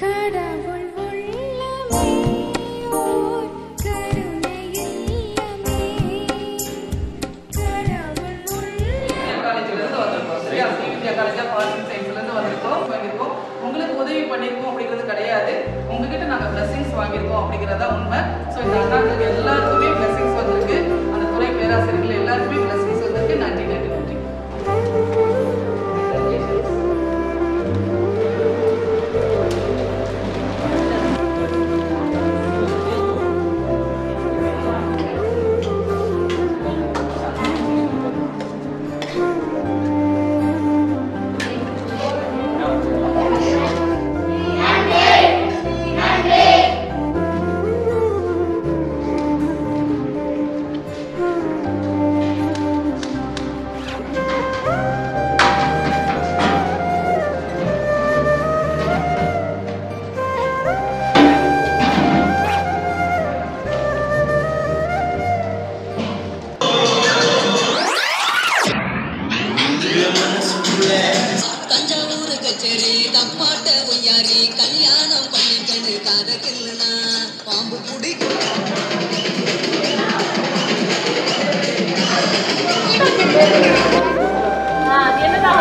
கடவுள் உள்ளமே ஓர் கருணை இல்லமே கடவுள் உள்ளமே காலேஜ்ல இருந்து வந்திருக்கோம். சரியா? வித்யா காலேஜ் ஆஃப் ஆர்ட்ஸ் அண்ட் சயின்ஸ்ல இருந்து வந்திருக்கோம். உங்களுக்கு உதவி பண்ணிருக்கோம் அப்படிங்கிறது கிடையாது. உங்ககிட்ட நாங்க பிளஸிங்ஸ் வாங்கியிருக்கோம் அப்படிங்கிறதா உண்மை. ஸோ இந்த அண்ணாக்களுக்கு எல்லாருக்குமே பிளஸிங்ஸ் வந்திருக்கு. அந்த துறை பேராசிரியர்கள் எல்லாருக்குமே பிளஸிங்ஸ் வந்திருக்கு. நன்றி நன்றி நன்றி. தஞ்சாவூர் கச்சேரி தப்பாட்ட ஒய்யாரி கல்யாணம் பண்ணிக்கணு காதக்கில்லுனா பாம்பு பிடிக்கும் என்னதான்